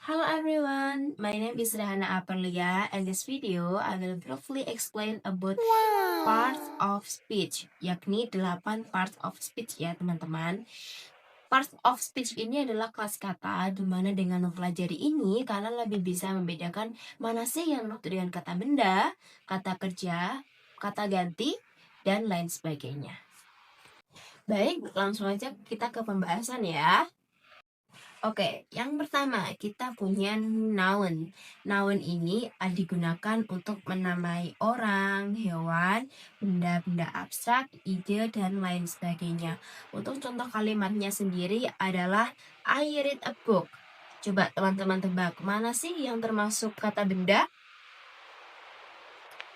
Hello everyone, my name is Rahana Aperlia and this video I will briefly explain about parts of speech, yakni 8 parts of speech ya teman-teman. Parts of speech ini adalah kelas kata di mana dengan mempelajari ini kalian lebih bisa membedakan mana sih yang dimaksud dengan kata benda, kata kerja, kata ganti, dan lain sebagainya. Baik, langsung aja kita ke pembahasan ya. Oke, yang pertama kita punya noun. Noun ini digunakan untuk menamai orang, hewan, benda-benda abstrak, ide, dan lain sebagainya. Untuk contoh kalimatnya sendiri adalah I read a book. Coba teman-teman tebak, mana sih yang termasuk kata benda?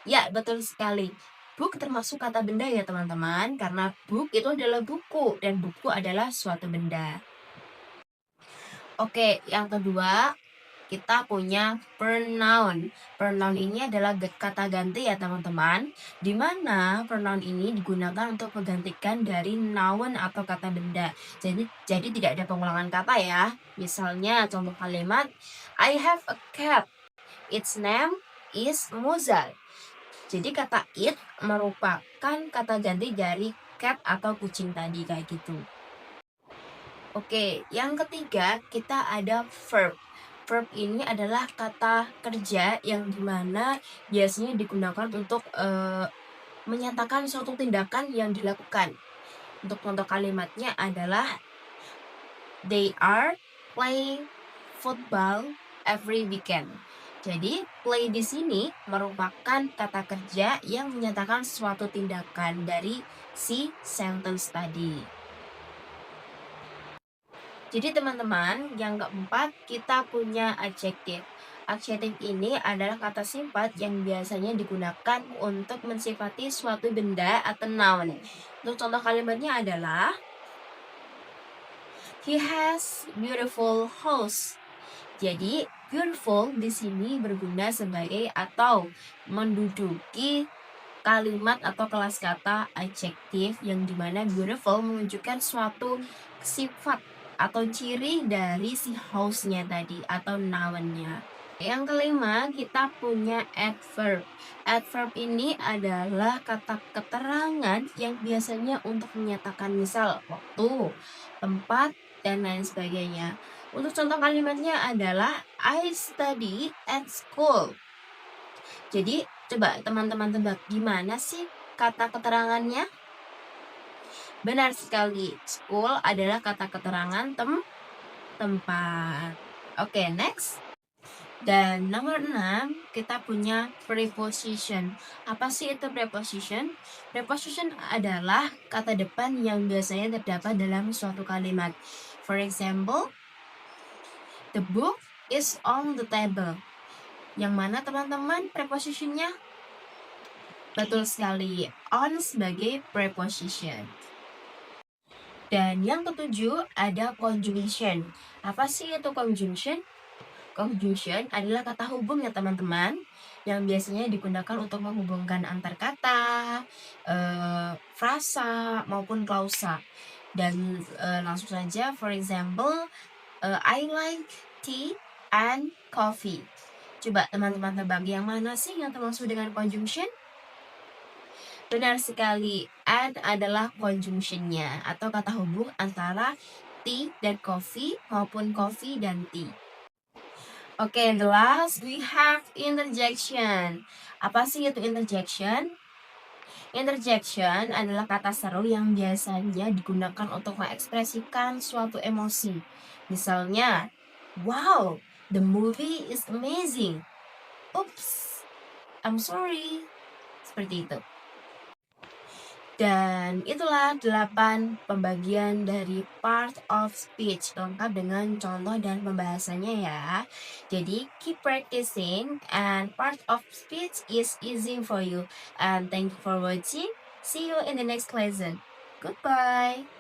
Ya, betul sekali. Book termasuk kata benda ya teman-teman, karena book itu adalah buku, dan buku adalah suatu benda. Oke, yang kedua kita punya pronoun. Pronoun ini adalah kata ganti ya teman-teman, di mana pronoun ini digunakan untuk menggantikan dari noun atau kata benda. Jadi tidak ada pengulangan kata ya. Misalnya contoh kalimat, I have a cat. Its name is Mozart. Jadi kata it merupakan kata ganti dari cat atau kucing tadi kayak gitu. Oke, yang ketiga kita ada verb. Verb ini adalah kata kerja yang dimana biasanya digunakan untuk menyatakan suatu tindakan yang dilakukan. Untuk contoh kalimatnya adalah they are playing football every weekend. Jadi play di sini merupakan kata kerja yang menyatakan suatu tindakan dari si sentence tadi. Jadi teman-teman, yang keempat kita punya adjektif. Adjektif ini adalah kata sifat yang biasanya digunakan untuk mensifati suatu benda atau noun. Untuk contoh kalimatnya adalah he has beautiful house. Jadi beautiful di sini berguna sebagai atau menduduki kalimat atau kelas kata adjektif yang dimana beautiful menunjukkan suatu sifat atau ciri dari si house-nya tadi atau noun-nya. Yang kelima kita punya adverb. Adverb ini adalah kata keterangan yang biasanya untuk menyatakan misal waktu, tempat, dan lain sebagainya. Untuk contoh kalimatnya adalah I study at school. Jadi coba teman-teman tebak gimana sih kata keterangannya? Benar sekali, school adalah kata keterangan tempat. Oke, next. Dan nomor 6, kita punya preposition. Apa sih itu preposition? Preposition adalah kata depan yang biasanya terdapat dalam suatu kalimat. For example, the book is on the table. Yang mana teman-teman prepositionnya? Betul sekali, on sebagai preposition. Dan yang ketujuh ada conjunction. Apa sih itu conjunction? Conjunction adalah kata hubung ya teman-teman, yang biasanya digunakan untuk menghubungkan antar kata, frasa maupun klausa. Dan langsung saja, for example, I like tea and coffee. Coba teman-teman tebak yang mana sih yang termasuk dengan conjunction? Benar sekali, and adalah conjunction-nya atau kata hubung antara tea dan coffee maupun coffee dan tea. Oke, the last we have interjection. Apa sih itu interjection? Interjection adalah kata seru yang biasanya digunakan untuk mengekspresikan suatu emosi. Misalnya, wow, the movie is amazing. Oops, I'm sorry. Seperti itu. Dan itulah 8 pembagian dari part of speech lengkap dengan contoh dan pembahasannya ya. Jadi keep practicing and part of speech is easy for you. And thank you for watching. See you in the next lesson. Goodbye.